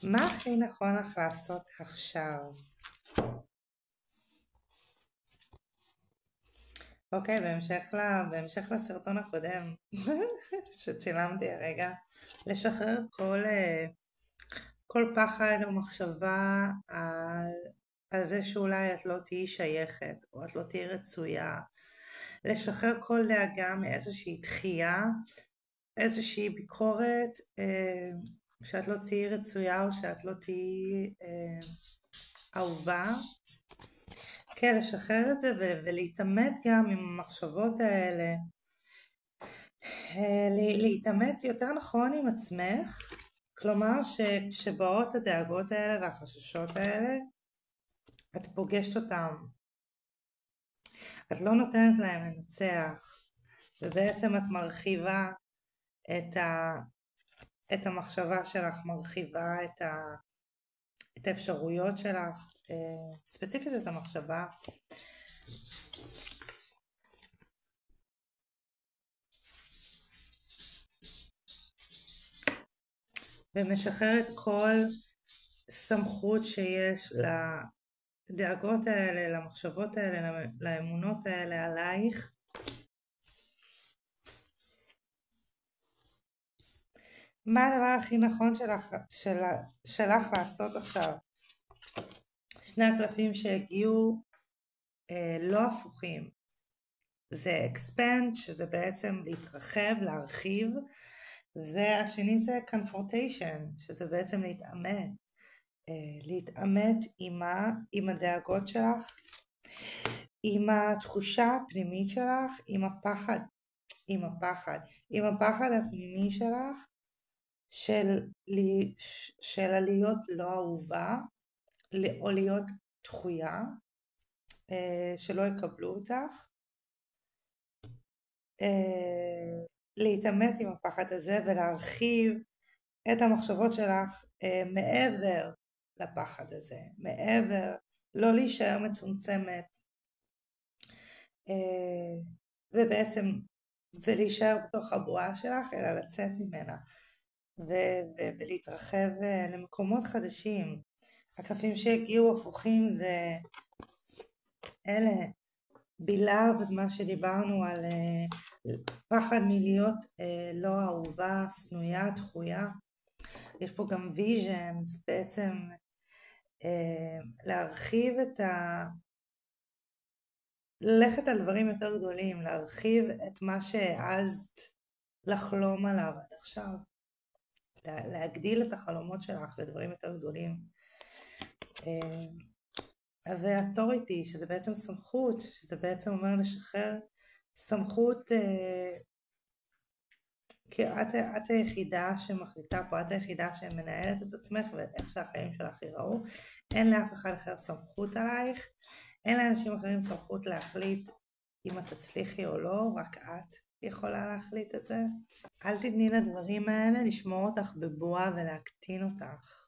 מה הכי נכון לך לעשות עכשיו? אוקיי, בהמשך לסרטון הקודם שצילמתי הרגע, לשחרר כל פחד או מחשבה על זה שאולי את לא תהיי שייכת או את לא תהיי רצויה, לשחרר כל דאגה מאיזושהי דחייה, איזושהי ביקורת שאת לא תהיי רצויה או שאת לא תהיי אהובה. כן, לשחרר את זה ולהתעמת גם עם המחשבות האלה, להתעמת יותר נכון עם עצמך, כלומר שכשבאות הדאגות האלה והחששות האלה, את פוגשת אותם, את לא נותנת להם לנצח, ובעצם את מרחיבה את המחשבה שלך, מרחיבה את האפשרויות שלך, ספציפית את המחשבה. ומשחררת כל סמכות שיש לדאגות האלה, למחשבות האלה, לאמונות האלה עלייך. מה הדבר הכי נכון שלך לעשות עכשיו? שני הקלפים שהגיעו לא הפוכים. זה expand, שזה בעצם להתרחב, להרחיב, והשני זה confrontation, שזה בעצם להתעמת. להתעמת עם הדאגות שלך, עם התחושה הפנימית שלך, עם הפחד הפנימי שלך של להיות לא אהובה או להיות דחויה, שלא יקבלו אותך. להתעמת עם הפחד הזה ולהרחיב את המחשבות שלך מעבר לפחד הזה, מעבר, לא להישאר מצומצמת, ולהישאר בתוך הבועה שלך, אלא לצאת ממנה ולהתרחב למקומות חדשים. הקלפים שהגיעו הפוכים זה אלה, בלהב, מה שדיברנו על פחד מלהיות לא אהובה, שנויה, דחויה. יש פה גם visions, בעצם להרחיב ללכת על דברים יותר גדולים, להרחיב את מה שהעזת לחלום עליו עד עכשיו, להגדיל את החלומות שלך לדברים יותר גדולים. והאוטוריטי, שזה בעצם סמכות, שזה בעצם אומר לשחרר סמכות, כי את היחידה שמחליטה פה, את היחידה שמנהלת את עצמך ואיך שהחיים שלך ייראו. אין לאף אחד אחר סמכות עלייך, אין לאנשים אחרים סמכות להחליט אם את תצליחי או לא, רק את יכולה להחליט את זה. אל תתני לדברים האלה לשמור אותך בבועה ולהקטין אותך.